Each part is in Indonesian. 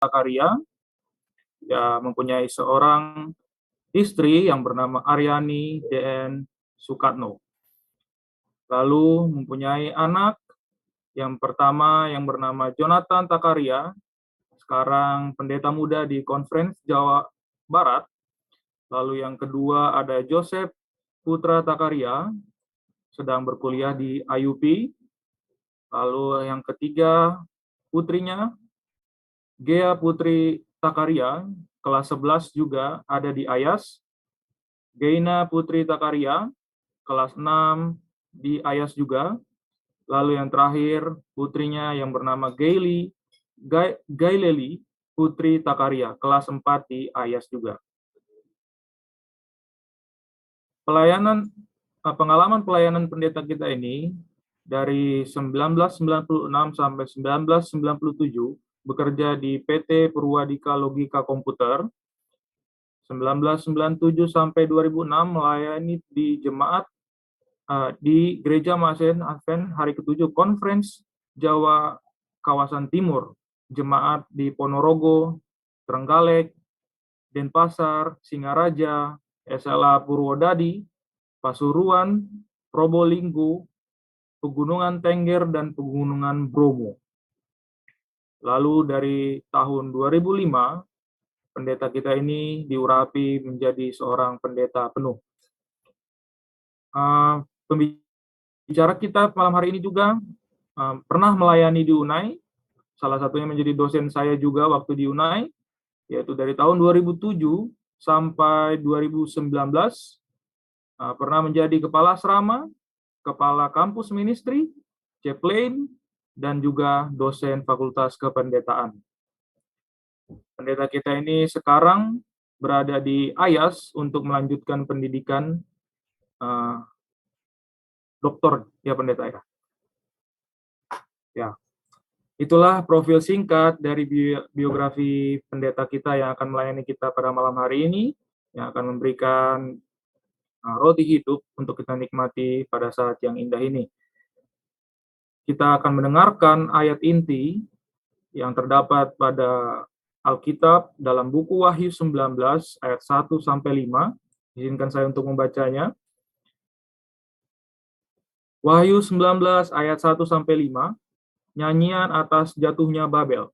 Zakaria, dia mempunyai seorang istri yang bernama Aryani D.N. Sukatno. Lalu mempunyai anak yang pertama yang bernama Jonathan Takaria, sekarang pendeta muda di Conference Jawa Barat. Lalu yang kedua ada Joseph Putra Takaria, sedang berkuliah di IUP. Lalu yang ketiga putrinya Gea Putri Takaria, kelas 11 juga ada di IAS. Geina Putri Takaria, kelas 6 di IAS juga. Lalu yang terakhir putrinya yang bernama Gaileli Putri Takaria, kelas 4 di IAS juga. Pengalaman pelayanan pendeta kita ini dari 1996 sampai 1997 bekerja di PT Purwadika Logika Komputer. 1997 sampai 2006 melayani di jemaat di Gereja Masen Advent Hari ke-7 Conference Jawa Kawasan Timur, jemaat di Ponorogo, Trenggalek, Denpasar, Singaraja, SLA Purwodadi, Pasuruan, Probolinggo, Pegunungan Tengger, dan Pegunungan Bromo. Lalu dari tahun 2005, pendeta kita ini diurapi menjadi seorang pendeta penuh. Pembicara kita malam hari ini juga pernah melayani di UNAI, salah satunya menjadi dosen saya juga waktu di UNAI, yaitu dari tahun 2007 sampai 2019, pernah menjadi kepala asrama, kepala kampus ministry, chaplain, dan juga dosen fakultas kependetaan. Pendeta kita ini sekarang berada di IAS untuk melanjutkan pendidikan doktor, ya pendeta ya. Ya, itulah profil singkat dari biografi pendeta kita yang akan melayani kita pada malam hari ini, yang akan memberikan roti hidup untuk kita nikmati pada saat yang indah ini. Kita akan mendengarkan ayat inti yang terdapat pada Alkitab dalam buku Wahyu 19 ayat 1 sampai 5. Izinkan saya untuk membacanya. Wahyu 19 ayat 1 sampai 5, nyanyian atas jatuhnya Babel.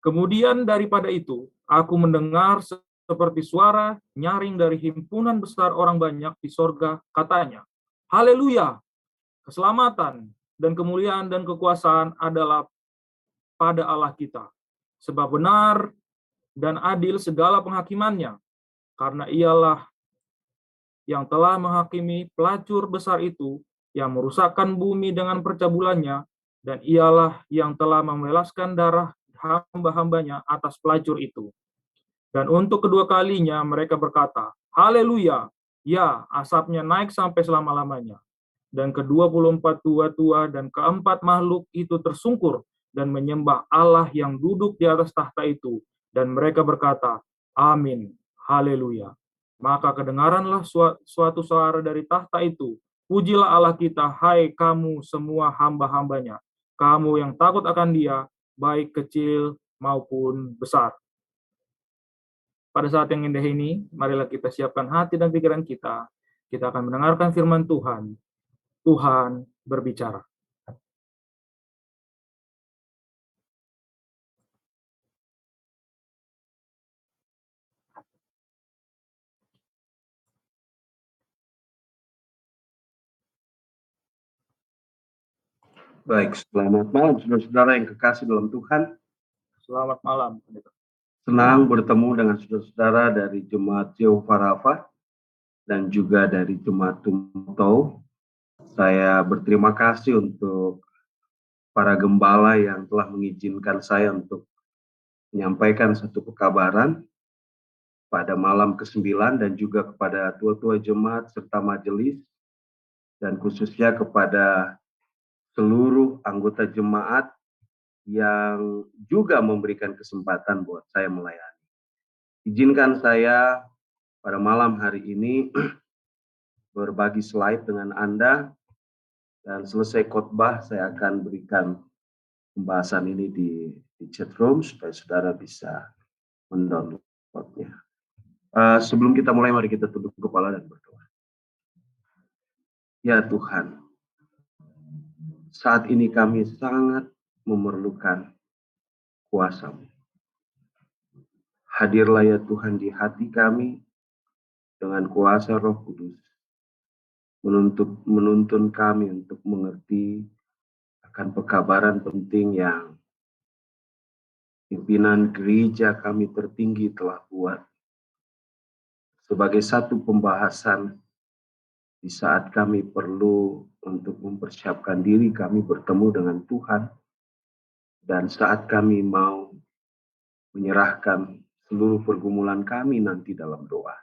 Kemudian daripada itu, aku mendengar seperti suara nyaring dari himpunan besar orang banyak di sorga, katanya, Haleluya! Keselamatan dan kemuliaan dan kekuasaan adalah pada Allah kita. Sebab benar dan adil segala penghakimannya, karena ialah yang telah menghakimi pelacur besar itu, yang merusakkan bumi dengan percabulannya, dan ialah yang telah memelaskan darah hamba-hambanya atas pelacur itu. Dan untuk kedua kalinya mereka berkata, Haleluya, ya asapnya naik sampai selama-lamanya. Dan ke-24 tua-tua dan keempat makhluk itu tersungkur dan menyembah Allah yang duduk di atas tahta itu. Dan mereka berkata, Amin, Haleluya. Maka kedengaranlah suatu suara dari tahta itu, Pujilah Allah kita, hai kamu semua hamba-hambanya, kamu yang takut akan Dia, baik kecil maupun besar. Pada saat yang indah ini, marilah kita siapkan hati dan pikiran kita. Kita akan mendengarkan firman Tuhan. Tuhan berbicara. Baik, selamat malam saudara-saudara yang kekasih dalam Tuhan. Selamat malam. Senang bertemu dengan saudara-saudara dari Jemaat Jehovah Rafa dan juga dari Jemaat Tumtau. Saya berterima kasih untuk para gembala yang telah mengizinkan saya untuk menyampaikan satu pekabaran pada malam ke-9 dan juga kepada tua-tua jemaat serta majelis, dan khususnya kepada seluruh anggota jemaat yang juga memberikan kesempatan buat saya melayani. Izinkan saya pada malam hari ini berbagi slide dengan Anda, dan selesai khotbah saya akan berikan pembahasan ini di di chat room supaya saudara bisa mendownloadnya. Sebelum kita mulai, mari kita tunduk kepala dan berdoa. Ya Tuhan, saat ini kami sangat memerlukan kuasa-Mu. Hadirlah ya Tuhan di hati kami dengan kuasa Roh Kudus. Menuntun kami untuk mengerti akan pekabaran penting yang pimpinan gereja kami tertinggi telah buat sebagai satu pembahasan di saat kami perlu untuk mempersiapkan diri kami bertemu dengan Tuhan, dan saat kami mau menyerahkan seluruh pergumulan kami nanti dalam doa.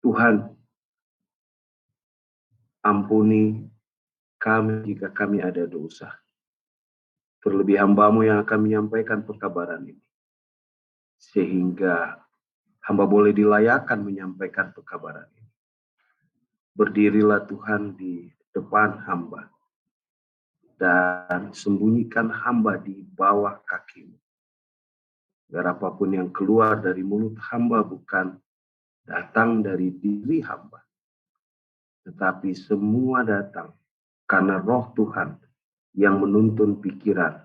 Tuhan, ampuni kami jika kami ada dosa. Terlebih hamba-Mu yang akan menyampaikan perkabaran ini, sehingga hamba boleh dilayakkan menyampaikan perkabaran ini. Berdirilah Tuhan di depan hamba, dan sembunyikan hamba di bawah kaki-Mu. Agar apapun yang keluar dari mulut hamba bukan datang dari diri hamba, tetapi semua datang karena Roh Tuhan yang menuntun pikiran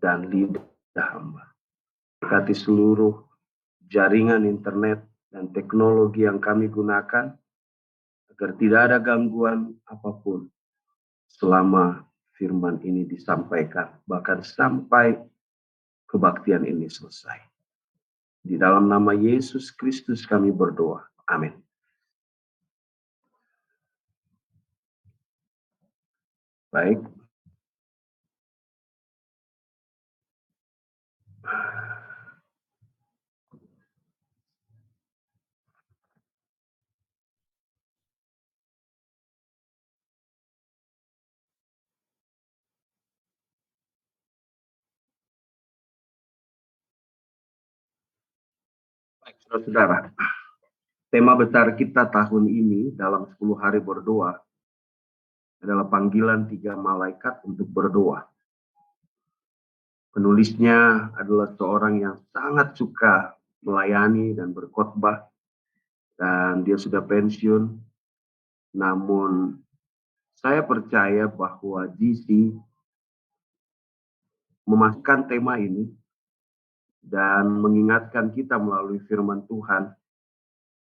dan lidah hamba. Berkati seluruh jaringan internet dan teknologi yang kami gunakan, agar tidak ada gangguan apapun selama firman ini disampaikan, bahkan sampai kebaktian ini selesai. Di dalam nama Yesus Kristus kami berdoa. Amin. Baik. Baik, saudara-saudara. Tema besar kita tahun ini dalam 10 hari berdoa adalah panggilan 3 malaikat untuk berdoa. Penulisnya adalah seorang yang sangat suka melayani dan berkhotbah, dan dia sudah pensiun. Namun saya percaya bahwa GC memasukkan tema ini dan mengingatkan kita melalui firman Tuhan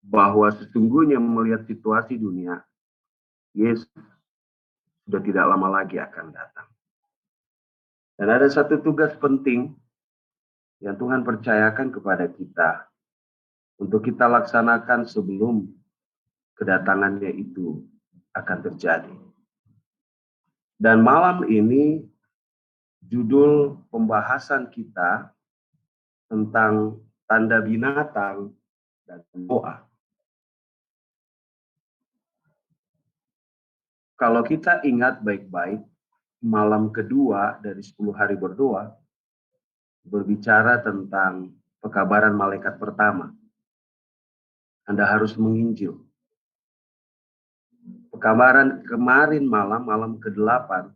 bahwa sesungguhnya melihat situasi dunia, Yesus sudah tidak lama lagi akan datang. Dan ada satu tugas penting yang Tuhan percayakan kepada kita untuk kita laksanakan sebelum kedatangannya itu akan terjadi. Dan malam ini judul pembahasan kita tentang tanda binatang dan doa. Kalau kita ingat baik-baik, malam kedua dari 10 hari berdoa berbicara tentang pekabaran malaikat pertama. Anda harus menginjil. Pekabaran kemarin malam ke-8,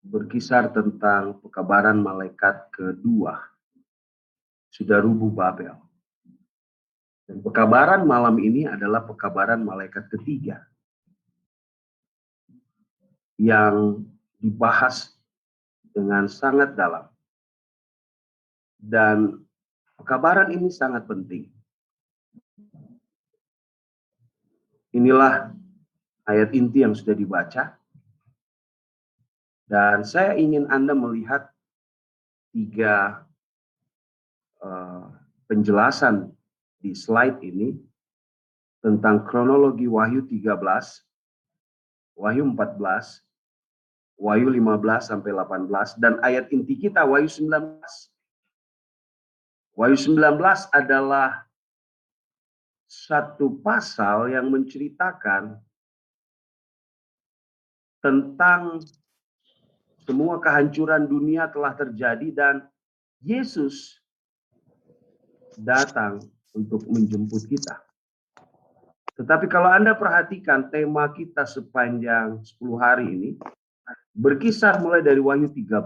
berkisar tentang pekabaran malaikat kedua. Sudah rubuh Babel. Dan pekabaran malam ini adalah pekabaran malaikat ketiga, yang dibahas dengan sangat dalam. Dan pekabaran ini sangat penting. Inilah ayat inti yang sudah dibaca. Dan saya ingin Anda melihat 3 penjelasan di slide ini tentang kronologi Wahyu 13, Wahyu 14, Wahyu 15 sampai 18, dan ayat inti kita Wahyu 19. Wahyu 19 adalah satu pasal yang menceritakan tentang semua kehancuran dunia telah terjadi dan Yesus datang untuk menjemput kita. Tetapi kalau Anda perhatikan tema kita sepanjang 10 hari ini berkisar mulai dari Wahyu 13.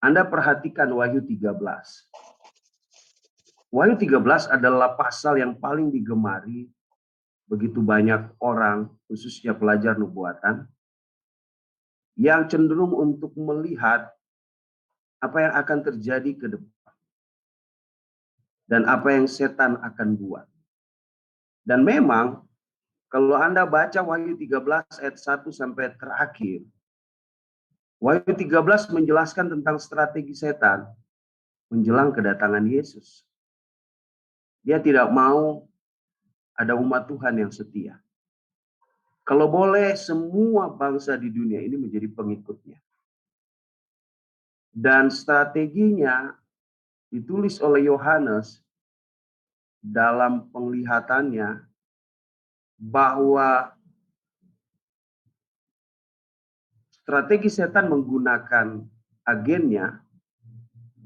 Anda perhatikan Wahyu 13. Wahyu 13 adalah pasal yang paling digemari begitu banyak orang, khususnya pelajar nubuatan, yang cenderung untuk melihat apa yang akan terjadi ke depan dan apa yang setan akan buat. Dan memang kalau Anda baca Wahyu 13 ayat 1 sampai terakhir, Wahyu 13 menjelaskan tentang strategi setan menjelang kedatangan Yesus. Dia tidak mau ada umat Tuhan yang setia. Kalau boleh, semua bangsa di dunia ini menjadi pengikutnya. Dan strateginya ditulis oleh Yohanes dalam penglihatannya bahwa strategi setan menggunakan agennya,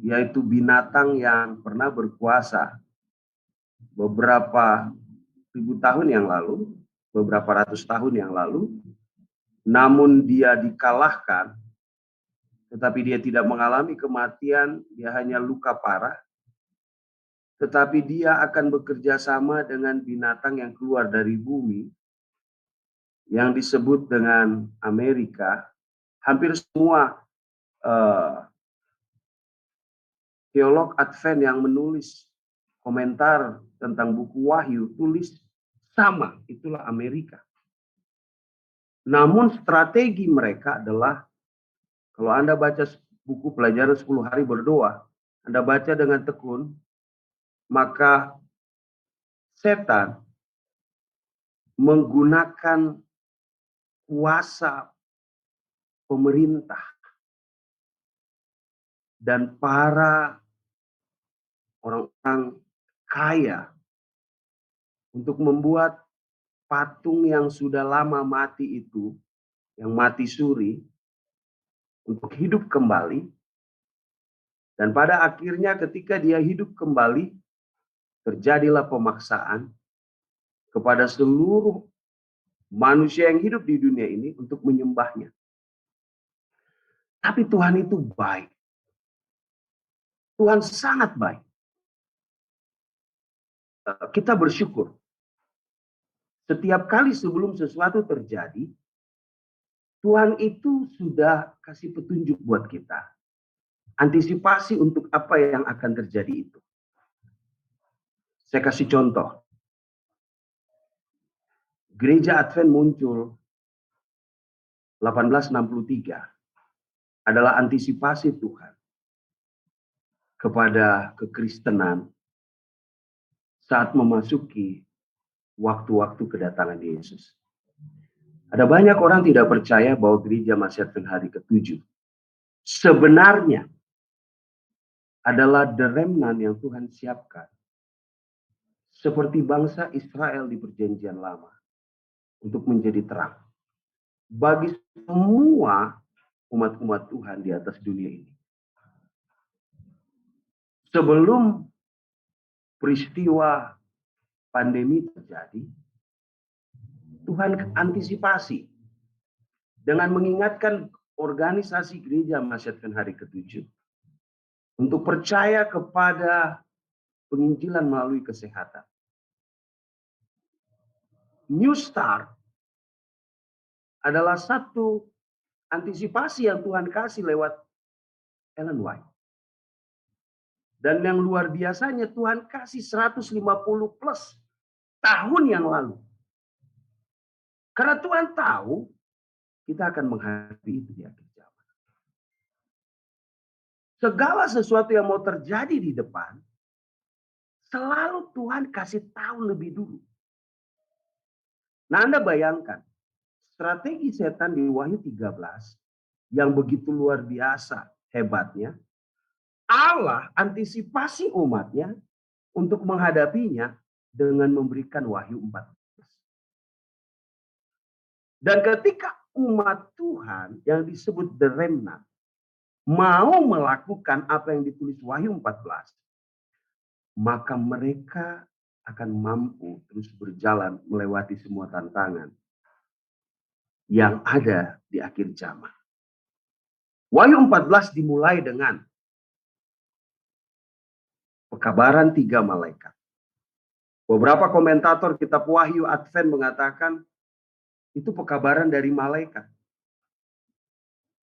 yaitu binatang yang pernah berkuasa beberapa ribu tahun yang lalu, beberapa ratus tahun yang lalu, namun dia dikalahkan, tetapi dia tidak mengalami kematian, dia hanya luka parah, tetapi dia akan bekerja sama dengan binatang yang keluar dari bumi, yang disebut dengan Amerika. Hampir semua teolog Advent yang menulis komentar tentang buku Wahyu tulis sama, itulah Amerika. Namun strategi mereka adalah, kalau Anda baca buku pelajaran 10 hari berdoa, Anda baca dengan tekun, maka setan menggunakan kuasa pemerintah dan para orang-orang kaya untuk membuat patung yang sudah lama mati itu, yang mati suri, untuk hidup kembali. Dan pada akhirnya ketika dia hidup kembali, terjadilah pemaksaan kepada seluruh manusia yang hidup di dunia ini untuk menyembahnya. Tapi Tuhan itu baik. Tuhan sangat baik. Kita bersyukur. Setiap kali sebelum sesuatu terjadi, Tuhan itu sudah kasih petunjuk buat kita. Antisipasi untuk apa yang akan terjadi itu. Saya kasih contoh. Gereja Advent muncul 1863 adalah antisipasi Tuhan kepada kekristenan saat memasuki waktu-waktu kedatangan Yesus. Ada banyak orang tidak percaya bahwa gereja masih Advent hari ke-7 sebenarnya adalah the remnant yang Tuhan siapkan. Seperti bangsa Israel di perjanjian lama. Untuk menjadi terang. Bagi semua umat-umat Tuhan di atas dunia ini. Sebelum peristiwa pandemi terjadi, Tuhan antisipasi dengan mengingatkan organisasi gereja Masjid Advent hari ke-7 untuk percaya kepada penginjilan melalui kesehatan. New Start adalah satu antisipasi yang Tuhan kasih lewat Ellen White. Dan yang luar biasanya Tuhan kasih 150 plus tahun yang lalu. Karena Tuhan tahu kita akan menghadapi itu di akhir zaman. Segala sesuatu yang mau terjadi di depan, selalu Tuhan kasih tahu lebih dulu. Nah, Anda bayangkan, strategi setan di Wahyu 13 yang begitu luar biasa hebatnya, Allah antisipasi umatnya untuk menghadapinya dengan memberikan Wahyu 14. Dan ketika umat Tuhan yang disebut the remnant mau melakukan apa yang ditulis Wahyu 14, maka mereka akan mampu terus berjalan melewati semua tantangan yang ada di akhir zaman. Wahyu 14 dimulai dengan Pekabaran 3 malaikat. Beberapa komentator kitab Wahyu Advent mengatakan itu pekabaran dari malaikat.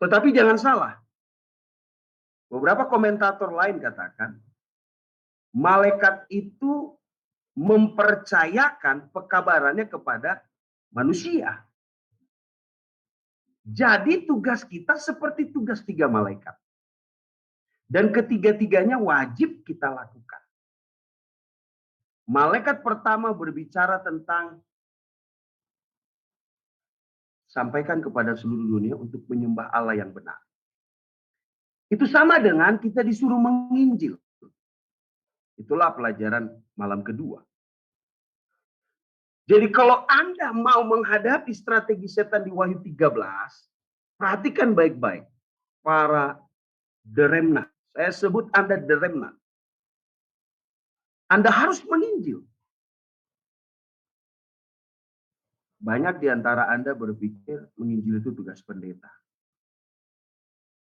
Tetapi jangan salah. Beberapa komentator lain katakan malaikat itu mempercayakan pekabarannya kepada manusia. Jadi tugas kita seperti tugas 3 malaikat. Dan ketiga-tiganya wajib kita lakukan. Malaikat pertama berbicara tentang sampaikan kepada seluruh dunia untuk menyembah Allah yang benar. Itu sama dengan kita disuruh menginjil. Itulah pelajaran malam kedua. Jadi kalau Anda mau menghadapi strategi setan di Wahyu 13, perhatikan baik-baik. Para the remnant. Saya sebut Anda the remnant. Anda harus menginjil. Banyak di antara Anda berpikir menginjil itu tugas pendeta.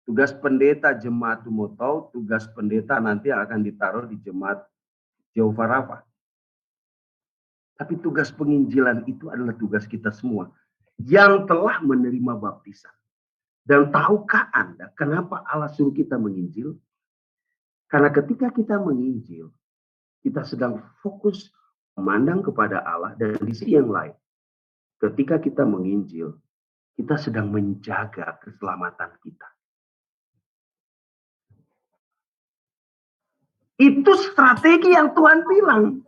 Tugas pendeta jemaat Tumotau, tugas pendeta nanti akan ditaruh di jemaat Jehovah Rafa. Tapi tugas penginjilan itu adalah tugas kita semua yang telah menerima baptisan. Dan tahukah Anda kenapa Allah suruh kita menginjil? Karena ketika kita menginjil, kita sedang fokus memandang kepada Allah, dan di sisi yang lain, ketika kita menginjil, kita sedang menjaga keselamatan kita. Itu strategi yang Tuhan bilang,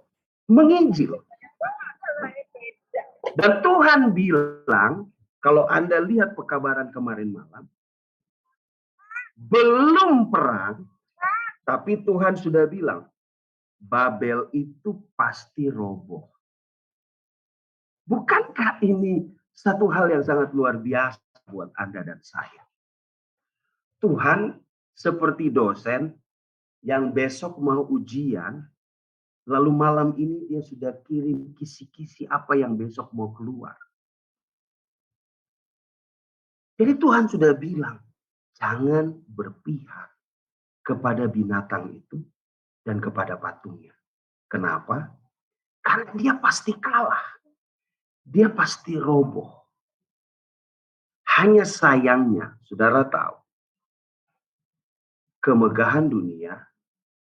menginjil. Dan Tuhan bilang, kalau Anda lihat pekabaran kemarin malam, belum perang, tapi Tuhan sudah bilang, Babel itu pasti roboh. Bukankah ini satu hal yang sangat luar biasa buat Anda dan saya? Tuhan seperti dosen yang besok mau ujian, lalu malam ini dia sudah kirim kisi-kisi apa yang besok mau keluar. Jadi Tuhan sudah bilang, jangan berpihak kepada binatang itu dan kepada patungnya. Kenapa? Karena dia pasti kalah. Dia pasti roboh. Hanya sayangnya, saudara tahu, kemegahan dunia,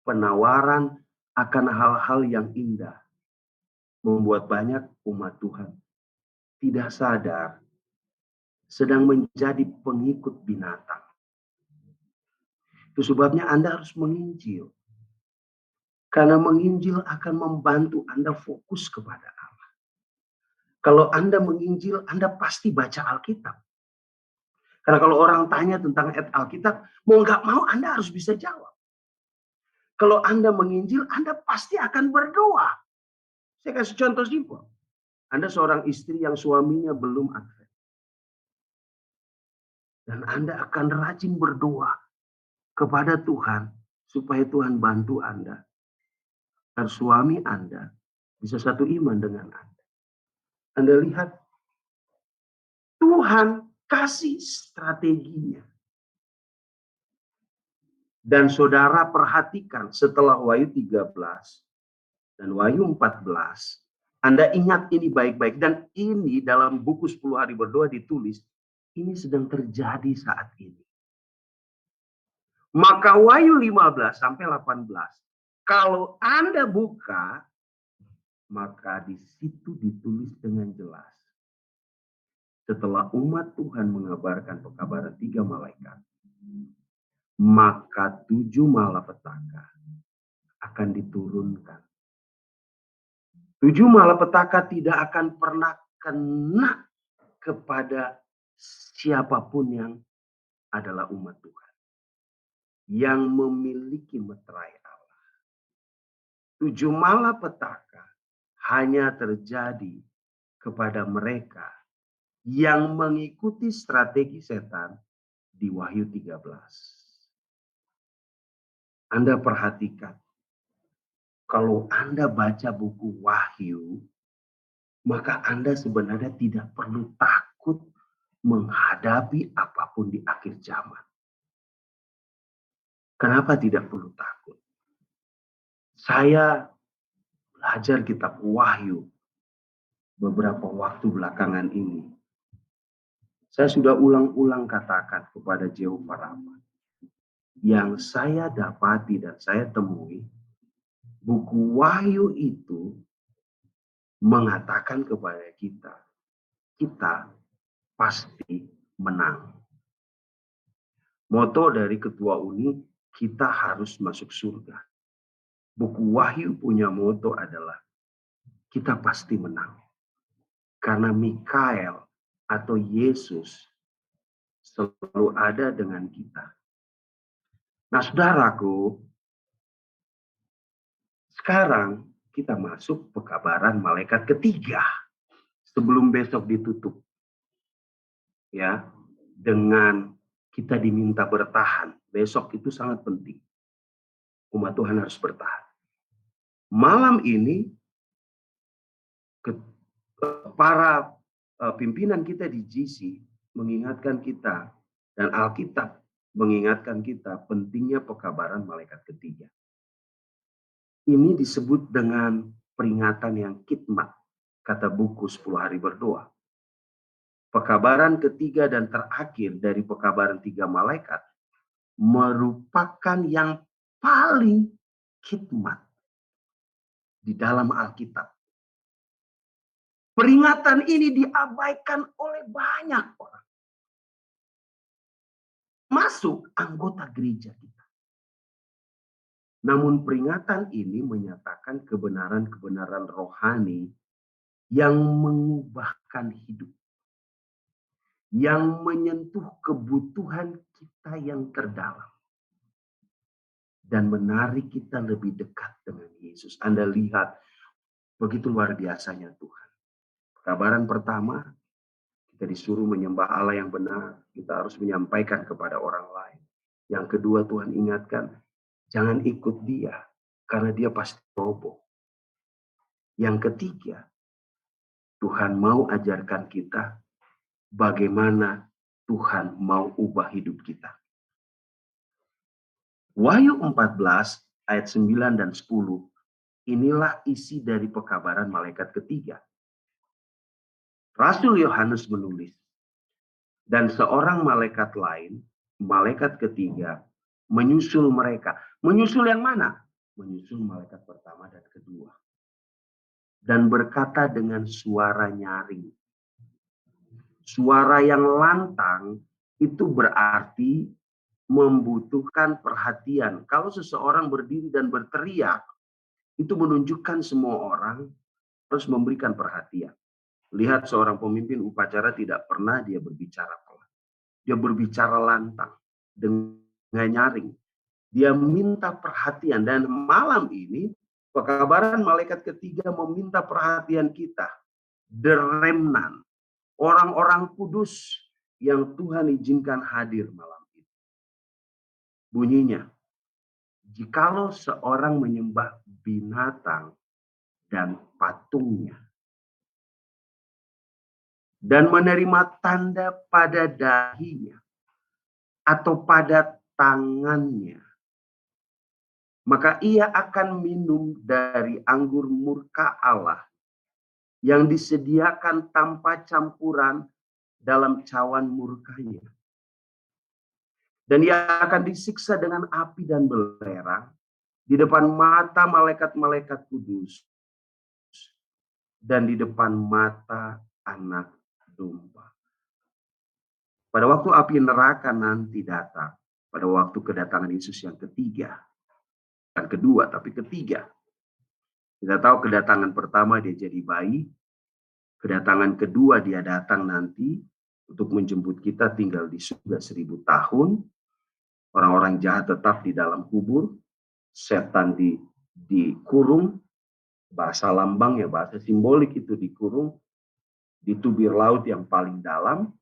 penawaran akan hal-hal yang indah, membuat banyak umat Tuhan tidak sadar sedang menjadi pengikut binatang. Itu sebabnya Anda harus menginjil. Karena menginjil akan membantu Anda fokus kepada Allah. Kalau Anda menginjil, Anda pasti baca Alkitab. Karena kalau orang tanya tentang ayat Alkitab, mau nggak mau Anda harus bisa jawab. Kalau Anda menginjil, Anda pasti akan berdoa. Saya kasih contoh simpel. Anda seorang istri yang suaminya belum advent. Dan Anda akan rajin berdoa kepada Tuhan supaya Tuhan bantu Anda. Agar suami Anda bisa satu iman dengan Anda. Anda lihat, Tuhan kasih strateginya. Dan saudara perhatikan setelah Wahyu 13 dan Wahyu 14, Anda ingat ini baik-baik. Dan ini dalam buku 10 hari berdoa ditulis, ini sedang terjadi saat ini. Maka Wahyu 15 sampai 18, kalau Anda buka, maka di situ ditulis dengan jelas. Setelah umat Tuhan mengabarkan pekabaran 3 malaikat, maka 7 malapetaka akan diturunkan. 7 malapetaka tidak akan pernah kena kepada siapapun yang adalah umat Tuhan. Yang memiliki meterai Allah. 7 malapetaka hanya terjadi kepada mereka yang mengikuti strategi setan di Wahyu 13. Anda perhatikan, kalau Anda baca buku Wahyu, maka Anda sebenarnya tidak perlu takut menghadapi apapun di akhir zaman. Kenapa tidak perlu takut? Saya belajar kitab Wahyu beberapa waktu belakangan ini. Saya sudah ulang-ulang katakan kepada Jehovah Rafa. Yang saya dapati dan saya temui, buku Wahyu itu mengatakan kepada kita, kita pasti menang. Moto dari Ketua Uni, kita harus masuk surga. Buku Wahyu punya moto adalah, kita pasti menang. Karena Mikael atau Yesus selalu ada dengan kita. Nah, saudaraku, sekarang kita masuk pekabaran malaikat ketiga sebelum besok ditutup. Ya, dengan kita diminta bertahan. Besok itu sangat penting. Umat Tuhan harus bertahan. Malam ini para pimpinan kita di GC mengingatkan kita dan Alkitab mengingatkan kita pentingnya pekabaran malaikat ketiga. Ini disebut dengan peringatan yang khidmat, kata buku 10 hari berdoa. Pekabaran ketiga dan terakhir dari pekabaran 3 malaikat merupakan yang paling khidmat di dalam Alkitab. Peringatan ini diabaikan oleh banyak orang. Masuk anggota gereja kita. Namun peringatan ini menyatakan kebenaran-kebenaran rohani yang mengubahkan hidup. Yang menyentuh kebutuhan kita yang terdalam. Dan menarik kita lebih dekat dengan Yesus. Anda lihat begitu luar biasanya Tuhan. Kabaran pertama, kita disuruh menyembah Allah yang benar. Kita harus menyampaikan kepada orang lain. Yang kedua Tuhan ingatkan, jangan ikut dia. Karena dia pasti roboh. Yang ketiga, Tuhan mau ajarkan kita bagaimana Tuhan mau ubah hidup kita. Wahyu 14 ayat 9 dan 10, inilah isi dari pekabaran malaikat ketiga. Rasul Yohanes menulis, dan seorang malaikat lain, malaikat ketiga, menyusul mereka. Menyusul yang mana? Menyusul malaikat pertama dan kedua. Dan berkata dengan suara nyaring. Suara yang lantang itu berarti membutuhkan perhatian. Kalau seseorang berdiri dan berteriak, itu menunjukkan semua orang harus memberikan perhatian. Lihat seorang pemimpin upacara tidak pernah dia berbicara pelan. Dia berbicara lantang dengan nyaring. Dia minta perhatian. Dan malam ini pekabaran malaikat ketiga meminta perhatian kita. The remnant. Orang-orang kudus yang Tuhan izinkan hadir malam ini. Bunyinya, jikalau seorang menyembah binatang dan patungnya, dan menerima tanda pada dahinya atau pada tangannya, maka ia akan minum dari anggur murka Allah yang disediakan tanpa campuran dalam cawan murkanya. Dan ia akan disiksa dengan api dan belerang di depan mata malaikat-malaikat kudus dan di depan mata anak domba. Pada waktu api neraka nanti datang, pada waktu kedatangan Yesus yang ketiga, bukan kedua tapi ketiga. Kita tahu kedatangan pertama dia jadi bayi, kedatangan kedua dia datang nanti untuk menjemput kita tinggal di surga 1000 tahun. Orang-orang jahat tetap di dalam kubur, setan dikurung, bahasa lambang ya, bahasa simbolik itu dikurung di tubir laut yang paling dalam.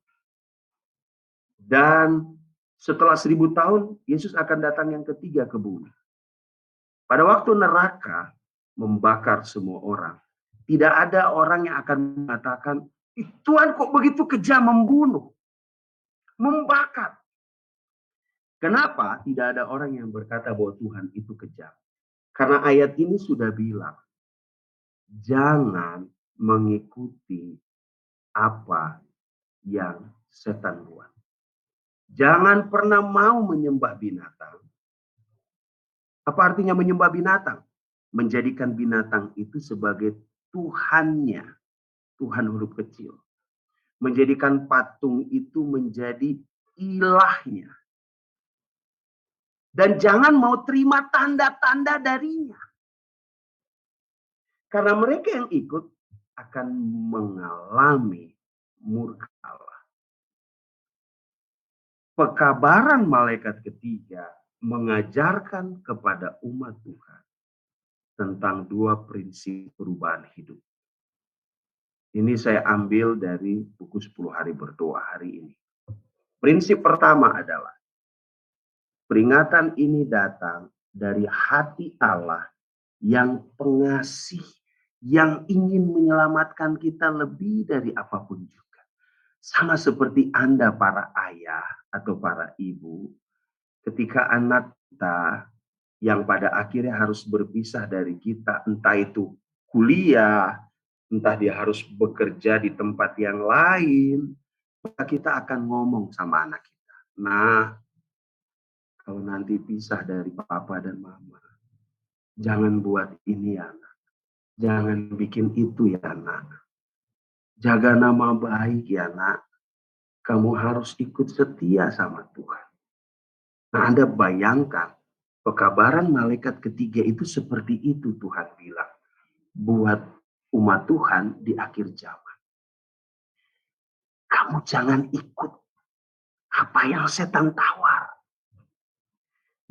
Dan setelah 1000 tahun, Yesus akan datang yang ketiga ke bumi. Pada waktu neraka membakar semua orang, tidak ada orang yang akan mengatakan, Tuhan kok begitu kejam membunuh, membakar. Kenapa tidak ada orang yang berkata bahwa Tuhan itu kejam? Karena ayat ini sudah bilang, jangan mengikuti apa yang setan buat. Jangan pernah mau menyembah binatang. Apa artinya menyembah binatang? Menjadikan binatang itu sebagai Tuhannya. Tuhan huruf kecil. Menjadikan patung itu menjadi ilahnya. Dan jangan mau terima tanda-tanda darinya. Karena mereka yang ikut akan mengalami murka Allah. Pekabaran malaikat ketiga mengajarkan kepada umat Tuhan tentang dua prinsip perubahan hidup. Ini saya ambil dari buku 10 hari berdoa hari ini. Prinsip pertama adalah peringatan ini datang dari hati Allah yang pengasih, yang ingin menyelamatkan kita lebih dari apapun juga. Sama seperti Anda para ayah atau para ibu, ketika anak kita yang pada akhirnya harus berpisah dari kita, entah itu kuliah, entah dia harus bekerja di tempat yang lain, maka kita akan ngomong sama anak kita. Nah, kalau nanti pisah dari papa dan mama, jangan buat ini ya anak. Jangan bikin itu ya anak. Jaga nama baik ya nak. Kamu harus ikut setia sama Tuhan. Nah, Anda bayangkan, pekabaran malaikat ketiga itu seperti itu Tuhan bilang. Buat umat Tuhan di akhir zaman. Kamu jangan ikut apa yang setan tawar.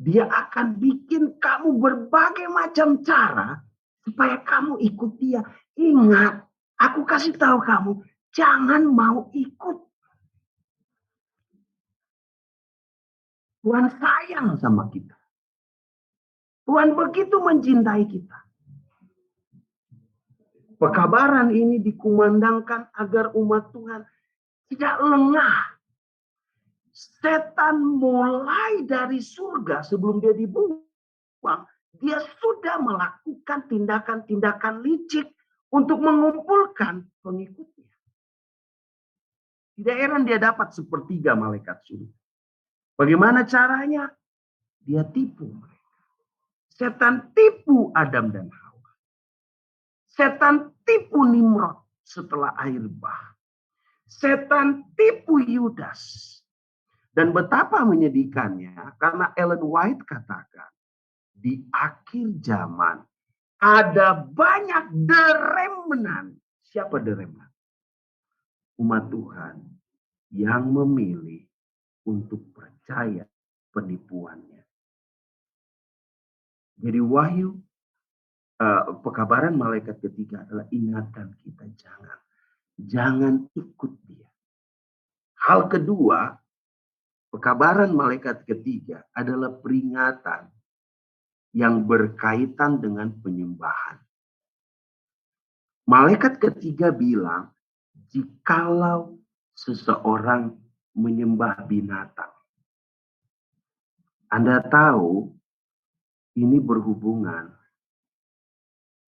Dia akan bikin kamu berbagai macam cara supaya kamu ikut dia. Ingat, aku kasih tahu kamu, jangan mau ikut. Tuhan sayang sama kita. Tuhan begitu mencintai kita. Pekabaran ini dikumandangkan agar umat Tuhan tidak lengah. Setan mulai dari surga sebelum dia dibuang. Dia sudah melakukan tindakan-tindakan licik untuk mengumpulkan pengikutnya. Tidak heran dia dapat sepertiga malaikat surga. Bagaimana caranya? Dia tipu mereka. Setan tipu Adam dan Hawa. Setan tipu Nimrod setelah air bah. Setan tipu Yudas. Dan betapa menyedihkannya karena Ellen White katakan di akhir zaman ada banyak the remnant. Siapa the remnant? Umat Tuhan yang memilih untuk percaya penipuannya. Jadi wahyu pekabaran malaikat ketiga adalah ingatkan kita jangan ikut dia. Hal kedua, pekabaran malaikat ketiga adalah peringatan yang berkaitan dengan penyembahan. Malaikat ketiga bilang, jikalau seseorang menyembah binatang. Anda tahu, ini berhubungan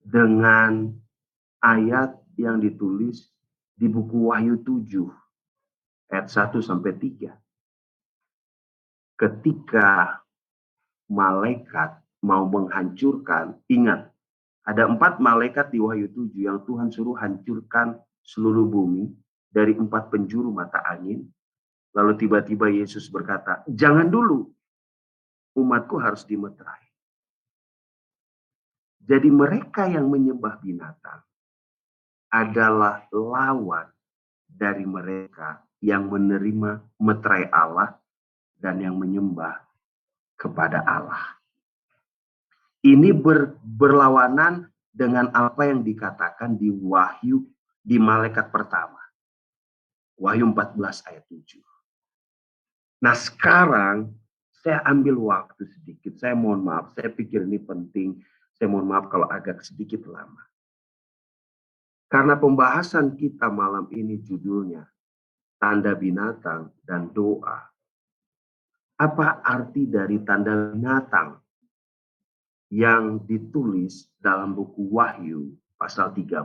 dengan ayat yang ditulis di buku Wahyu 7, ayat 1 sampai 3. Ketika malaikat mau menghancurkan, ingat, ada 4 malaikat di Wahyu 7 yang Tuhan suruh hancurkan seluruh bumi dari 4 penjuru mata angin. Lalu tiba-tiba Yesus berkata, jangan dulu, umatku harus dimeterai. Jadi mereka yang menyembah binatang adalah lawan dari mereka yang menerima meterai Allah dan yang menyembah kepada Allah. Ini berlawanan dengan apa yang dikatakan di Wahyu di malaikat pertama. Wahyu 14 ayat 7. Nah sekarang saya ambil waktu sedikit. Saya mohon maaf, saya pikir ini penting. Saya mohon maaf kalau agak sedikit lama. Karena pembahasan kita malam ini judulnya tanda binatang dan doa. Apa arti dari tanda binatang? yang ditulis dalam buku Wahyu pasal 13.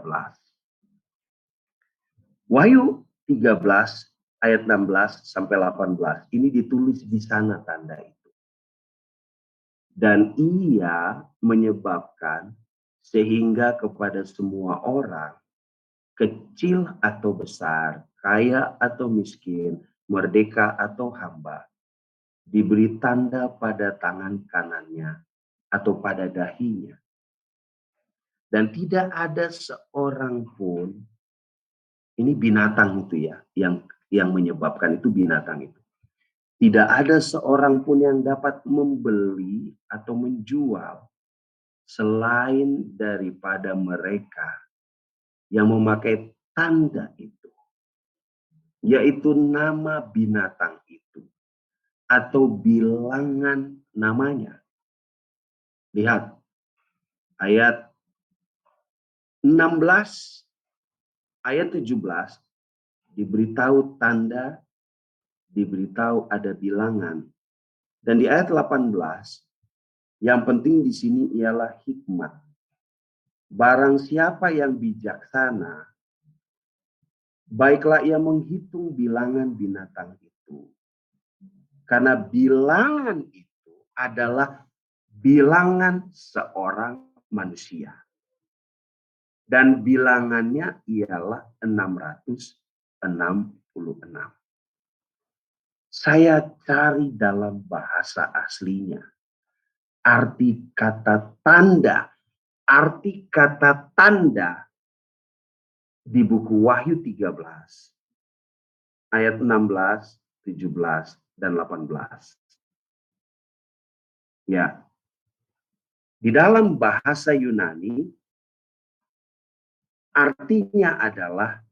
Wahyu 13 ayat 16 sampai 18. Ini ditulis di sana tanda itu. Dan ia menyebabkan sehingga kepada semua orang, kecil atau besar, kaya atau miskin, merdeka atau hamba, diberi tanda pada tangan kanannya atau pada dahinya. Dan tidak ada seorang pun, ini binatang itu ya, yang menyebabkan itu binatang itu. Tidak ada seorang pun yang dapat membeli atau menjual selain daripada mereka yang memakai tanda itu, yaitu nama binatang itu atau bilangan namanya. Lihat ayat 16, ayat 17 diberitahu tanda, diberitahu ada bilangan. Dan di ayat 18, yang penting di sini ialah hikmat. Barang siapa yang bijaksana, baiklah ia menghitung bilangan binatang itu. Karena bilangan itu adalah bilangan seorang manusia. Dan bilangannya ialah 666. Saya cari dalam bahasa aslinya. Arti kata tanda di buku Wahyu 13 ayat 16, 17 dan 18. Ya. Di dalam bahasa Yunani artinya adalah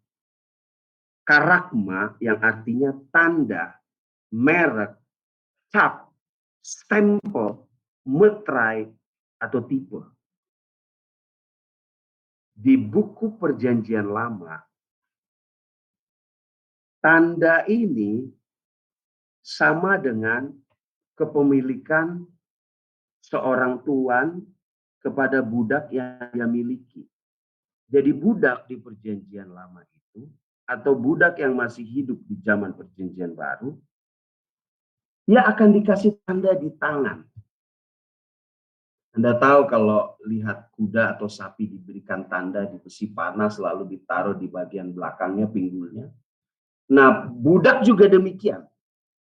karakma, yang artinya tanda, merek, cap, stempel, metrai atau tipe. Di buku Perjanjian Lama, tanda ini sama dengan kepemilikan seorang tuan kepada budak yang dia miliki. Jadi budak di Perjanjian Lama itu, atau budak yang masih hidup di zaman Perjanjian Baru, dia akan dikasih tanda di tangan. Anda tahu kalau lihat kuda atau sapi diberikan tanda di besi panas lalu ditaruh di bagian belakangnya pinggulnya. Nah, budak juga demikian.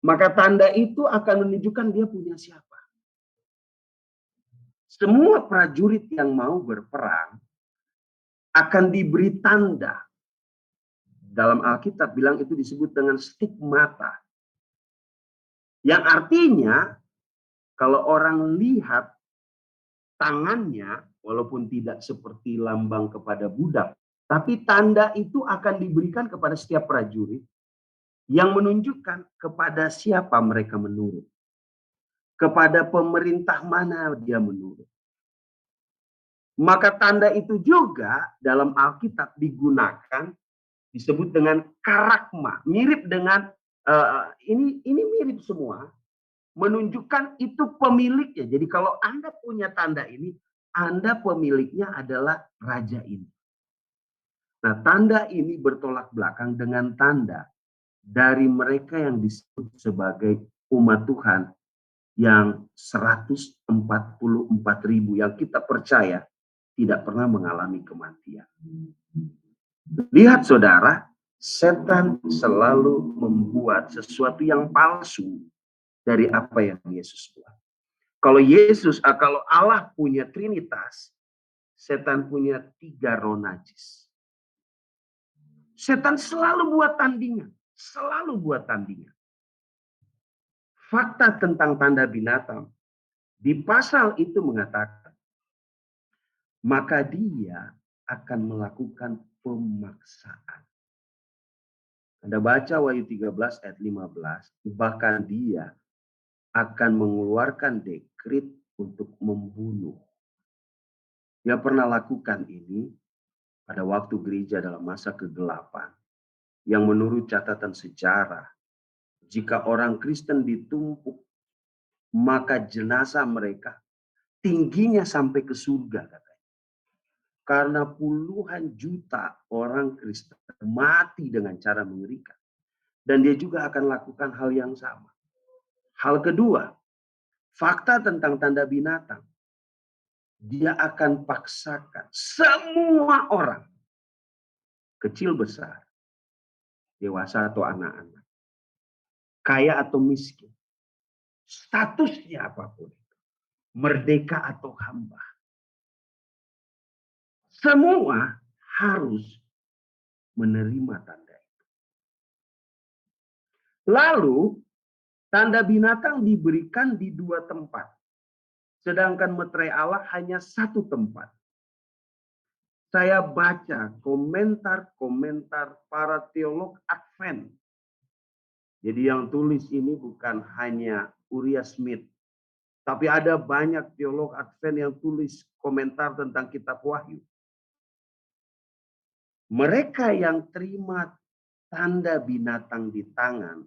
Maka tanda itu akan menunjukkan dia punya siapa. Semua prajurit yang mau berperang akan diberi tanda. Dalam Alkitab bilang itu disebut dengan stigmata. Yang artinya kalau orang lihat tangannya, walaupun tidak seperti lambang kepada budak, tapi tanda itu akan diberikan kepada setiap prajurit yang menunjukkan kepada siapa mereka menurut. Kepada pemerintah mana dia menurut. Maka tanda itu juga dalam Alkitab digunakan, disebut dengan karakma. Mirip dengan, ini mirip semua. Menunjukkan itu pemiliknya. Jadi kalau Anda punya tanda ini, Anda pemiliknya adalah raja ini. Nah, tanda ini bertolak belakang dengan tanda dari mereka yang disebut sebagai umat Tuhan yang 144.000 yang kita percaya tidak pernah mengalami kematian. Lihat saudara, setan selalu membuat sesuatu yang palsu dari apa yang Yesus buat. Kalau Allah punya Trinitas, setan punya 3 roh najis. Setan selalu buat tandingan, Fakta tentang tanda binatang di pasal itu mengatakan, maka dia akan melakukan pemaksaan. Anda baca Wahyu 13 ayat 15, bahkan dia akan mengeluarkan dekrit untuk membunuh. Dia pernah lakukan ini pada waktu gereja dalam masa kegelapan, yang menurut catatan sejarah, jika orang Kristen ditumpuk, maka jenazah mereka tingginya sampai ke surga katanya. Karena puluhan juta orang Kristen mati dengan cara mengerikan. Dan dia juga akan lakukan hal yang sama. Hal kedua, fakta tentang tanda binatang. Dia akan paksakan semua orang, kecil besar, dewasa atau anak-anak, kaya atau miskin, statusnya apapun, merdeka atau hamba, semua harus menerima tanda itu. Lalu tanda binatang diberikan di 2 tempat, sedangkan meterai Allah hanya 1 tempat. Saya baca komentar-komentar para teolog Advent. Jadi yang tulis ini bukan hanya Uriah Smith, tapi ada banyak teolog Advent yang tulis komentar tentang kitab Wahyu. Mereka yang terima tanda binatang di tangan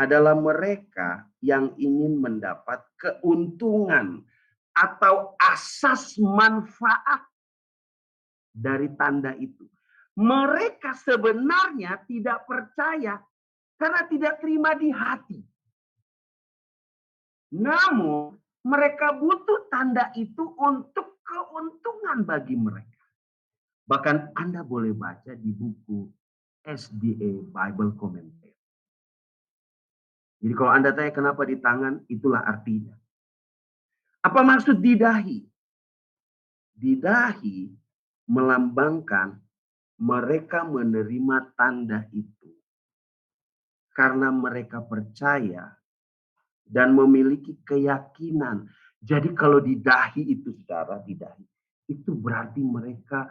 adalah mereka yang ingin mendapat keuntungan atau asas manfaat dari tanda itu. Mereka sebenarnya tidak percaya karena tidak terima di hati. Namun mereka butuh tanda itu untuk keuntungan bagi mereka. Bahkan Anda boleh baca di buku SDA Bible Commentary. Jadi kalau Anda tanya kenapa di tangan, itulah artinya. Apa maksud di dahi? Di dahi melambangkan mereka menerima tanda itu karena mereka percaya dan memiliki keyakinan. Jadi kalau di dahi itu, saudara, di dahi itu berarti mereka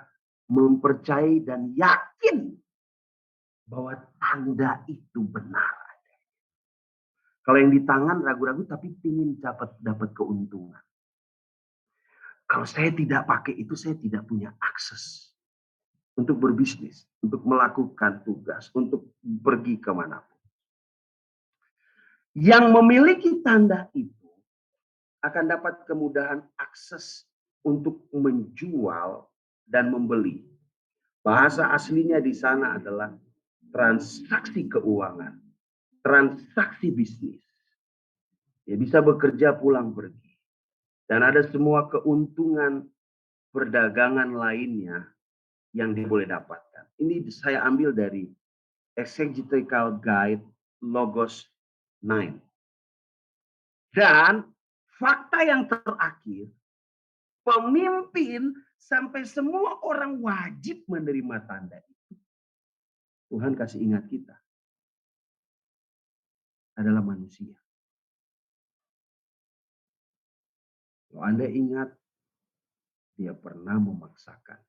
mempercayai dan yakin bahwa tanda itu benar. Kalau yang di tangan ragu-ragu tapi ingin dapat keuntungan. Kalau saya tidak pakai itu, saya tidak punya akses untuk berbisnis, untuk melakukan tugas, untuk pergi kemanapun. Yang memiliki tanda itu akan dapat kemudahan akses untuk menjual dan membeli. Bahasa aslinya di sana adalah transaksi keuangan, transaksi bisnis. Dia bisa bekerja pulang pergi. Dan ada semua keuntungan perdagangan lainnya yang dia boleh dapatkan. Ini saya ambil dari Exegetical Guide Logos 9. Dan fakta yang terakhir, pemimpin sampai semua orang wajib menerima tanda itu. Tuhan kasih ingat kita adalah manusia. Kalau Anda ingat, dia pernah memaksakan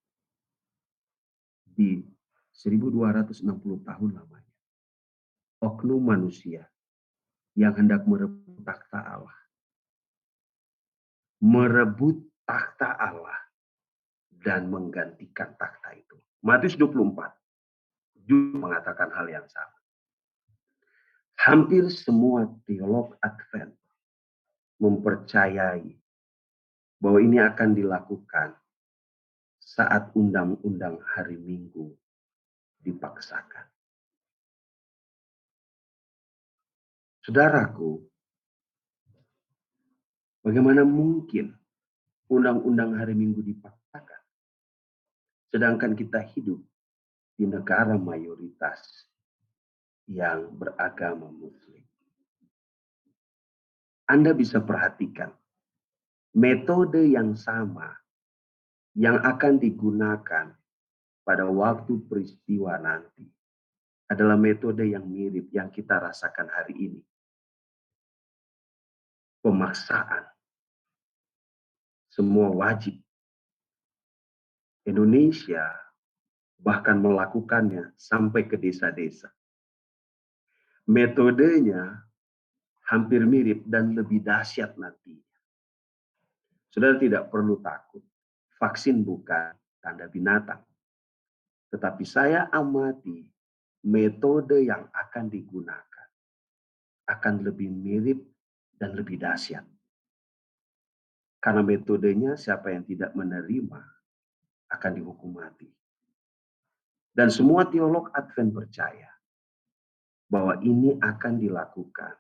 di 1260 tahun lamanya. Oknum manusia yang hendak merebut takhta Allah. Merebut takhta Allah dan menggantikan takhta itu. Matius 24 juga mengatakan hal yang sama. Hampir semua teolog Advent mempercayai bahwa ini akan dilakukan saat undang-undang hari Minggu dipaksakan. Saudaraku, bagaimana mungkin undang-undang hari Minggu dipaksakan? Sedangkan kita hidup di negara mayoritas yang beragama Muslim. Anda bisa perhatikan metode yang sama yang akan digunakan pada waktu peristiwa nanti adalah metode yang mirip yang kita rasakan hari ini. Pemaksaan. Semua wajib. Indonesia bahkan melakukannya sampai ke desa-desa. Metodenya hampir mirip dan lebih dahsyat nantinya. Saudara tidak perlu takut. Vaksin bukan tanda binatang. Tetapi saya amati metode yang akan digunakan akan lebih mirip dan lebih dahsyat. Karena metodenya siapa yang tidak menerima akan dihukum mati. Dan semua teolog Advent percaya bahwa ini akan dilakukan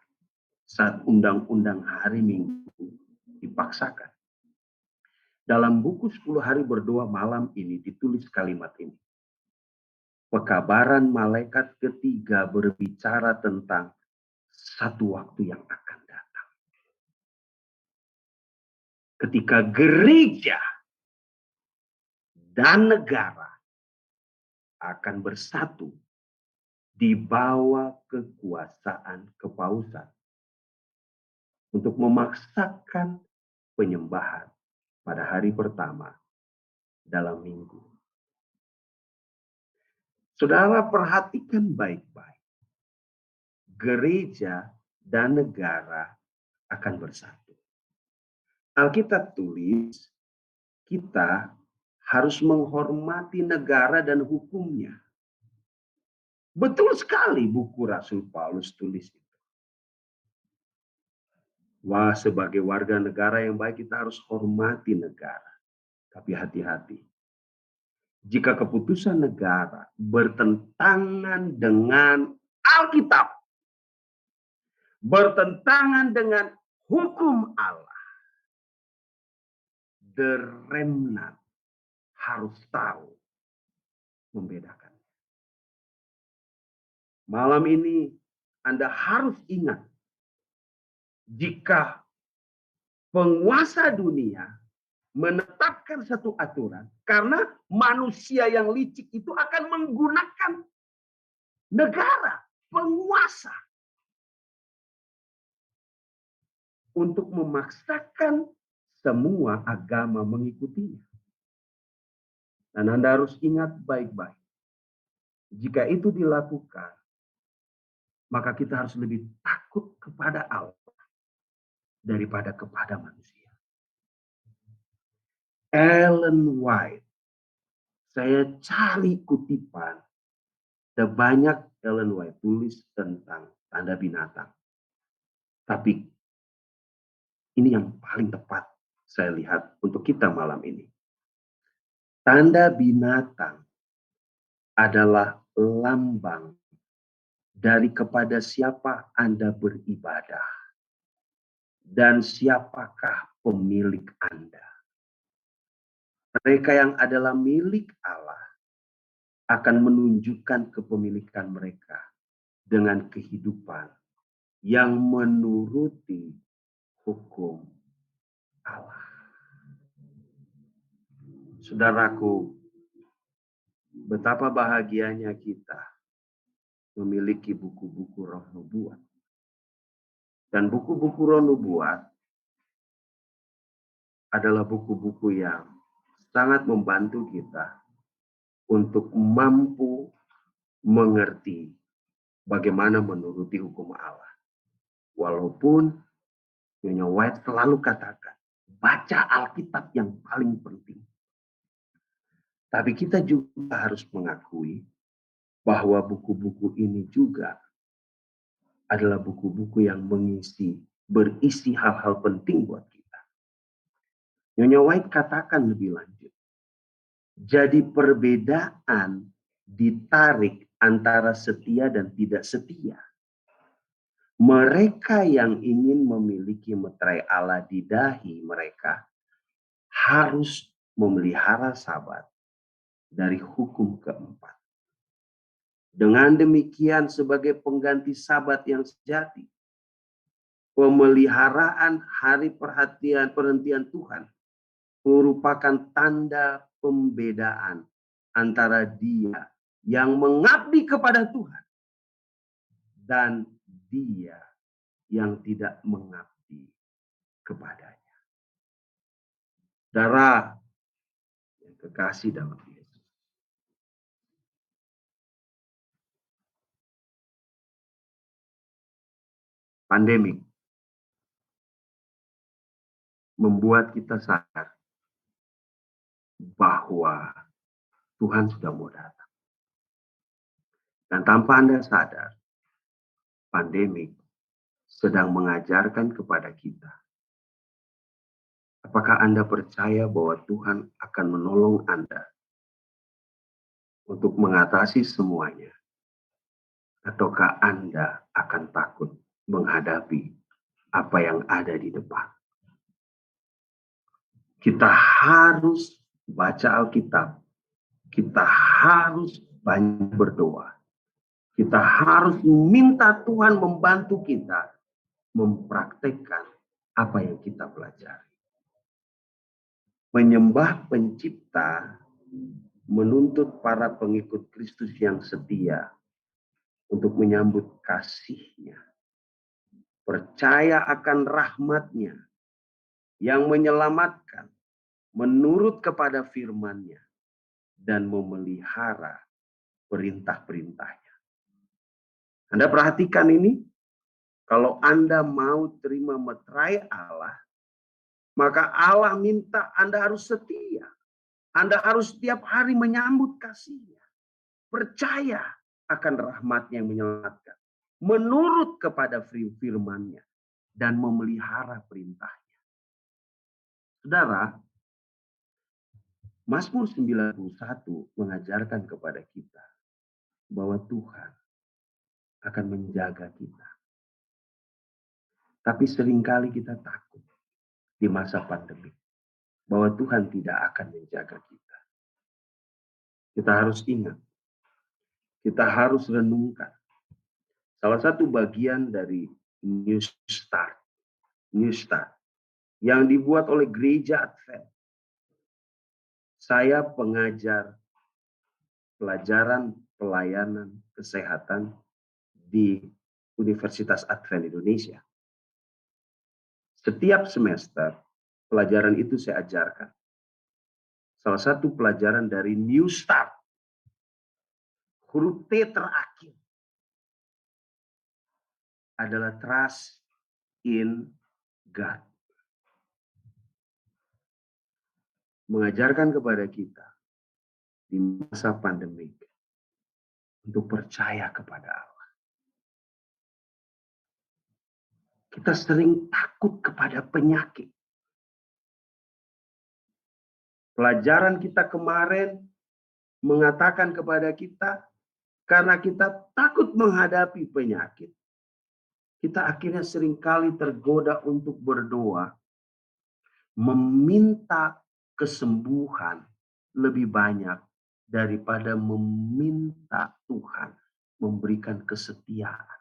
saat undang-undang hari Minggu dipaksakan. Dalam buku 10 hari berdoa malam ini ditulis kalimat ini. Pekabaran malaikat ketiga berbicara tentang satu waktu yang akan datang. Ketika gereja dan negara akan bersatu di bawah kekuasaan kepausan untuk memaksakan penyembahan pada hari pertama dalam minggu. Saudara perhatikan baik-baik. Gereja dan negara akan bersatu. Alkitab tulis, kita harus menghormati negara dan hukumnya. Betul sekali buku Rasul Paulus tulis itu. Wah, sebagai warga negara yang baik kita harus hormati negara. Tapi hati-hati. Jika keputusan negara bertentangan dengan Alkitab, bertentangan dengan hukum Allah, the remnant harus tahu membedakan. Malam ini Anda harus ingat, jika penguasa dunia menetapkan satu aturan, karena manusia yang licik itu akan menggunakan negara, penguasa, untuk memaksakan semua agama mengikutinya. Dan Anda harus ingat baik-baik, jika itu dilakukan, maka kita harus lebih takut kepada Allah daripada kepada manusia. Ellen White, saya cari kutipan, ada banyak Ellen White tulis tentang tanda binatang. Tapi ini yang paling tepat saya lihat untuk kita malam ini. Tanda binatang adalah lambang dari kepada siapa Anda beribadah dan siapakah pemilik Anda. Mereka yang adalah milik Allah akan menunjukkan kepemilikan mereka dengan kehidupan yang menuruti hukum Allah. Saudaraku, betapa bahagianya kita memiliki buku-buku roh nubuat. Dan buku-buku roh nubuat adalah buku-buku yang sangat membantu kita untuk mampu mengerti bagaimana menuruti hukum Allah. Walaupun Nyonya White selalu katakan, baca Alkitab yang paling penting. Tapi kita juga harus mengakui bahwa buku-buku ini juga adalah buku-buku yang berisi hal-hal penting buat kita. Nyonya White katakan lebih lanjut. Jadi perbedaan ditarik antara setia dan tidak setia. Mereka yang ingin memiliki meterai Allah di dahi mereka harus memelihara Sabat dari hukum keempat. Dengan demikian sebagai pengganti Sabat yang sejati, pemeliharaan hari perhentian Tuhan merupakan tanda pembedaan antara dia yang mengabdi kepada Tuhan dan dia yang tidak mengabdi kepadanya. Saudara yang kekasih dalam Yesus, pandemik membuat kita sadar bahwa Tuhan sudah mau datang. Dan tanpa Anda sadar, pandemik sedang mengajarkan kepada kita Apakah Anda percaya bahwa Tuhan akan menolong Anda untuk mengatasi semuanya? Ataukah Anda akan takut menghadapi apa yang ada di depan? Kita harus baca Alkitab. Kita harus banyak berdoa. Kita harus minta Tuhan membantu kita mempraktekkan apa yang kita pelajari. Menyembah Pencipta menuntut para pengikut Kristus yang setia untuk menyambut kasih-Nya, percaya akan rahmat-Nya yang menyelamatkan, menurut kepada firman-Nya, dan memelihara perintah-perintah-Nya. Anda perhatikan ini, kalau Anda mau terima meterai Allah, maka Allah minta Anda harus setia. Anda harus setiap hari menyambut kasih-Nya, percaya akan rahmat-Nya yang menyelamatkan, menurut kepada firman-Nya, dan memelihara perintah-Nya. Saudara, Mazmur 91 mengajarkan kepada kita bahwa Tuhan akan menjaga kita. Tapi seringkali kita takut di masa pandemi bahwa Tuhan tidak akan menjaga kita. Kita harus ingat, kita harus renungkan. Salah satu bagian dari New Start yang dibuat oleh Gereja Advent. Saya pengajar pelajaran pelayanan kesehatan di Universitas Advent Indonesia. Setiap semester, pelajaran itu saya ajarkan. Salah satu pelajaran dari New Start, huruf T terakhir, adalah trust in God. Mengajarkan kepada kita di masa pandemik untuk percaya kepada Allah. Kita sering takut kepada penyakit. Pelajaran kita kemarin mengatakan kepada kita, karena kita takut menghadapi penyakit, kita akhirnya seringkali tergoda untuk berdoa, meminta kesembuhan lebih banyak daripada meminta Tuhan memberikan kesetiaan.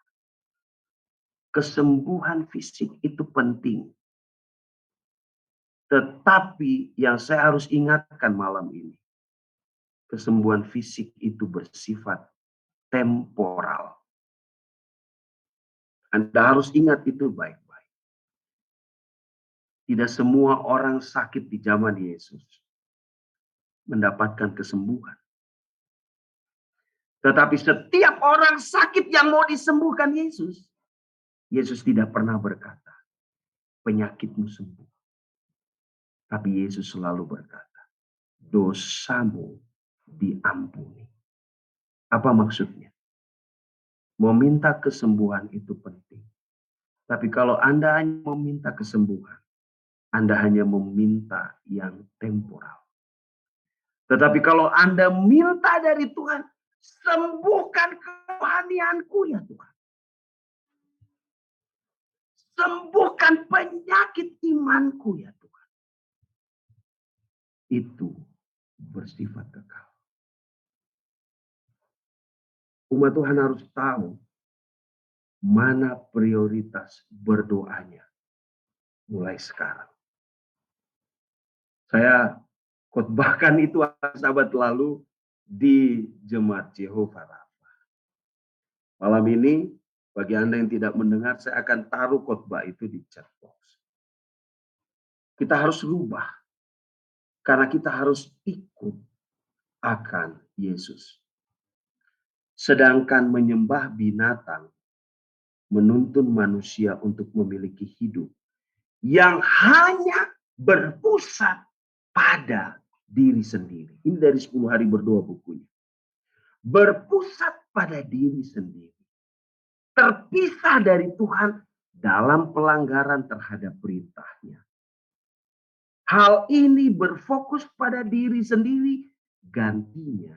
Kesembuhan fisik itu penting. Tetapi yang saya harus ingatkan malam ini, kesembuhan fisik itu bersifat temporal. Anda harus ingat itu baik-baik. Tidak semua orang sakit di zaman Yesus mendapatkan kesembuhan. Tetapi setiap orang sakit yang mau disembuhkan Yesus, Yesus tidak pernah berkata, penyakitmu sembuh. Tapi Yesus selalu berkata, dosamu diampuni. Apa maksudnya? Meminta kesembuhan itu penting. Tapi kalau Anda hanya meminta kesembuhan, Anda hanya meminta yang temporal. Tetapi kalau Anda minta dari Tuhan, sembuhkan kerohanianku ya Tuhan. Sembuhkan penyakit imanku ya Tuhan. Itu bersifat kekal. Umat Tuhan harus tahu mana prioritas berdoanya mulai sekarang. Saya khotbahkan itu sahabat lalu di Jemaat Jehovah Rafa. Malam ini bagi Anda yang tidak mendengar, saya akan taruh khotbah itu di chat box. Kita harus rubah karena kita harus ikut akan Yesus. Sedangkan menyembah binatang menuntun manusia untuk memiliki hidup yang hanya berpusat pada diri sendiri. Ini dari 10 hari berdoa bukunya. Berpusat pada diri sendiri. Terpisah dari Tuhan dalam pelanggaran terhadap perintah-Nya. hal ini berfokus pada diri sendiri, gantinya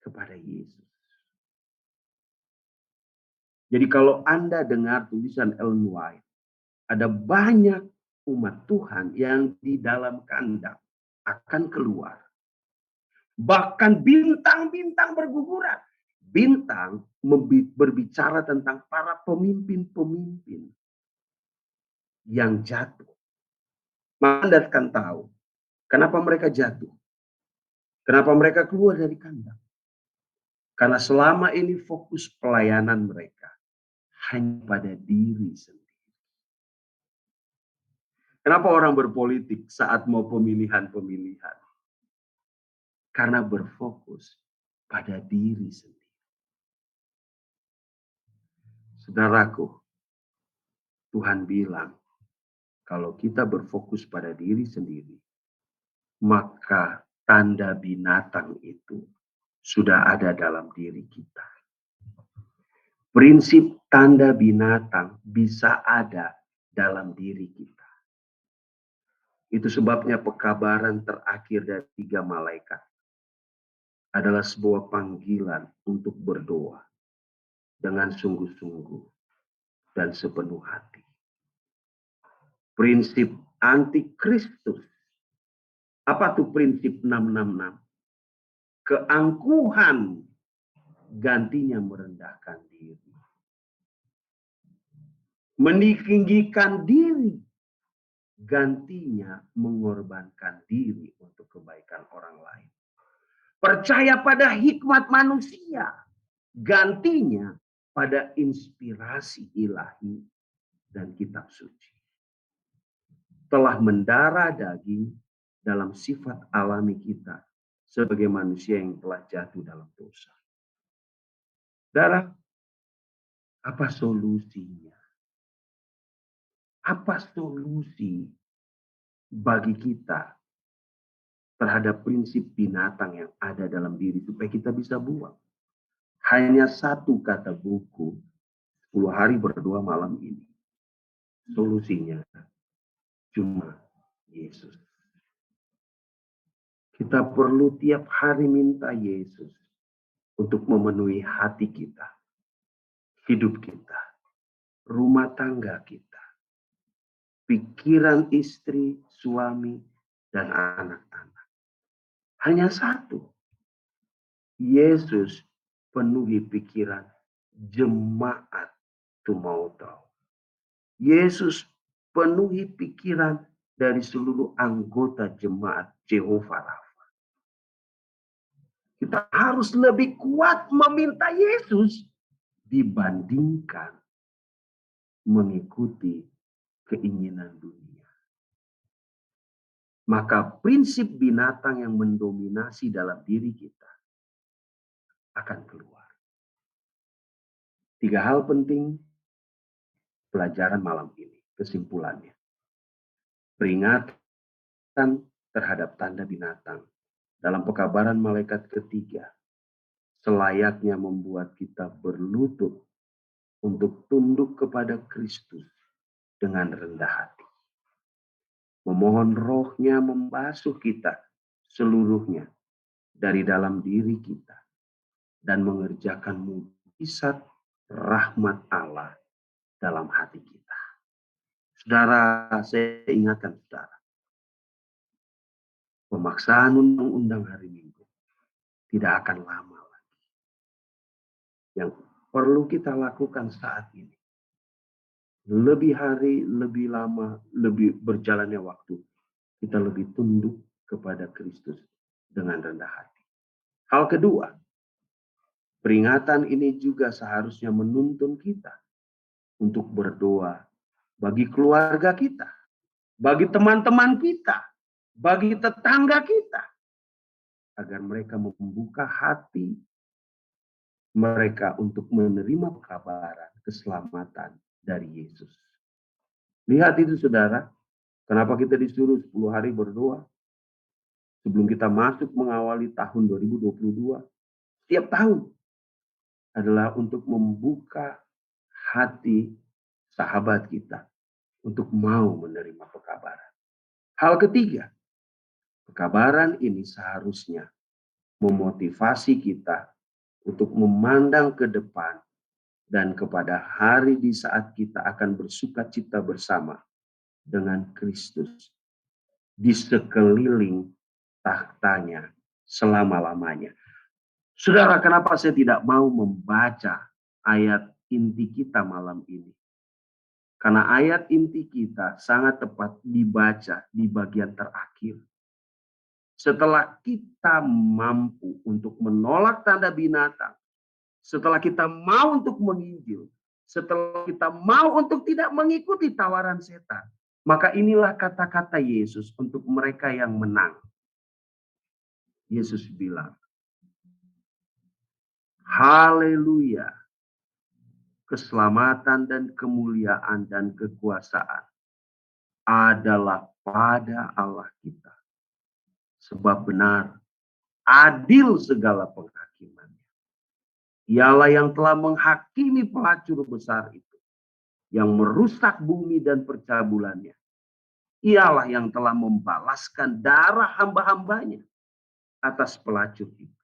kepada Yesus. Jadi kalau Anda dengar tulisan Ellen White, ada banyak umat Tuhan yang di dalam kandang akan keluar. Bahkan bintang-bintang berguguran. Bintang berbicara tentang para pemimpin-pemimpin yang jatuh. Anda akan tahu kenapa mereka jatuh. Kenapa mereka keluar dari kandang. Karena selama ini fokus pelayanan mereka hanya pada diri sendiri. Kenapa orang berpolitik saat mau pemilihan-pemilihan? Karena berfokus pada diri sendiri. Saudaraku, Tuhan bilang, kalau kita berfokus pada diri sendiri, maka tanda binatang itu sudah ada dalam diri kita. Prinsip tanda binatang bisa ada dalam diri kita. Itu sebabnya pekabaran terakhir dari 3 malaikat adalah sebuah panggilan untuk berdoa dengan sungguh-sungguh dan sepenuh hati. Prinsip antikristus. Apa tuh prinsip 666? Keangkuhan gantinya merendahkan diri. Meninggikan diri gantinya mengorbankan diri untuk kebaikan orang lain. Percaya pada hikmat manusia gantinya pada inspirasi ilahi dan kitab suci. Telah mendarah daging dalam sifat alami kita sebagai manusia yang telah jatuh dalam dosa. Saudara, apa solusinya? Apa solusi bagi kita terhadap prinsip binatang yang ada dalam diri supaya kita bisa buang? Hanya satu kata buku, 10 hari berdoa malam ini. Solusinya cuma Yesus. Kita perlu tiap hari minta Yesus untuk memenuhi hati kita, hidup kita, rumah tangga kita, pikiran istri, suami, dan anak-anak. Hanya satu. Yesus penuhi pikiran jemaat Tumauto. Yesus penuhi pikiran dari seluruh anggota jemaat Jehovah Rafa. Kita harus lebih kuat meminta Yesus dibandingkan mengikuti keinginan dunia. Maka prinsip binatang yang mendominasi dalam diri kita akan keluar. 3 hal penting pelajaran malam ini, kesimpulannya. Peringatan terhadap tanda binatang dalam pekabaran malaikat ketiga selayaknya membuat kita berlutut untuk tunduk kepada Kristus dengan rendah hati. Memohon rohnya membasuh kita seluruhnya dari dalam diri kita dan mengerjakan mujizat rahmat Allah dalam hati kita. Saudara, saya ingatkan saudara, pemaksaan undang-undang hari Minggu tidak akan lama lagi. Yang perlu kita lakukan saat ini, lebih hari, lebih lama, lebih berjalannya waktu, kita lebih tunduk kepada Kristus dengan rendah hati. Hal kedua, peringatan ini juga seharusnya menuntun kita untuk berdoa bagi keluarga kita, bagi teman-teman kita, bagi tetangga kita, agar mereka membuka hati mereka untuk menerima kabaran keselamatan dari Yesus. Lihat itu saudara, kenapa kita disuruh 10 hari berdoa sebelum kita masuk mengawali tahun 2022. Setiap tahun adalah untuk membuka hati sahabat kita untuk mau menerima pekabaran. Hal ketiga, kekabaran ini seharusnya memotivasi kita untuk memandang ke depan dan kepada hari di saat kita akan bersukacita bersama dengan Kristus di sekeliling tahtanya selama-lamanya. Saudara, kenapa saya tidak mau membaca ayat inti kita malam ini? Karena ayat inti kita sangat tepat dibaca di bagian terakhir. Setelah kita mampu untuk menolak tanda binatang, setelah kita mau untuk menginjil, setelah kita mau untuk tidak mengikuti tawaran setan, maka inilah kata-kata Yesus untuk mereka yang menang. Yesus bilang, haleluya, keselamatan dan kemuliaan dan kekuasaan adalah pada Allah kita. Sebab benar, adil segala penghakimannya. Ialah yang telah menghakimi pelacur besar itu, yang merusak bumi dan percabulannya. Ialah yang telah membalaskan darah hamba-hambanya atas pelacur itu.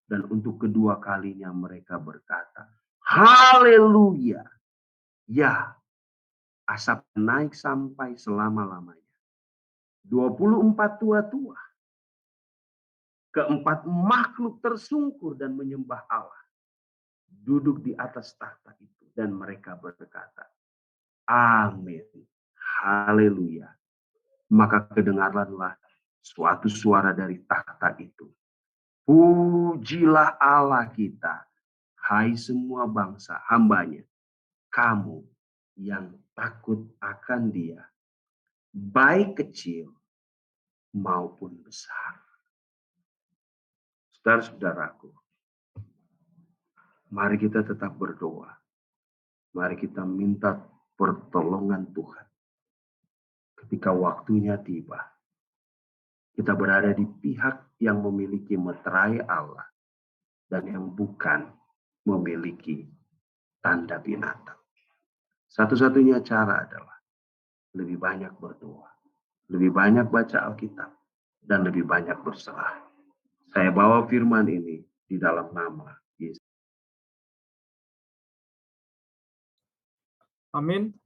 Dan untuk kedua kalinya mereka berkata, haleluya. Ya, asap naik sampai selama-lamanya. 24 tua-tua. Keempat makhluk tersungkur dan menyembah Allah. Duduk di atas tahta itu. Dan mereka berkata, amin. Haleluya. Maka kedengaranlah suatu suara dari tahta itu. Pujilah Allah kita, hai semua bangsa hambanya, kamu yang takut akan Dia, baik kecil maupun besar. Saudara-saudaraku, mari kita tetap berdoa. Mari kita minta pertolongan Tuhan. Ketika waktunya tiba, kita berada di pihak yang memiliki meterai Allah dan yang bukan memiliki tanda binatang. Satu-satunya cara adalah lebih banyak berdoa, lebih banyak baca Alkitab, dan lebih banyak berserah. Saya bawa firman ini di dalam nama Yesus. Amin.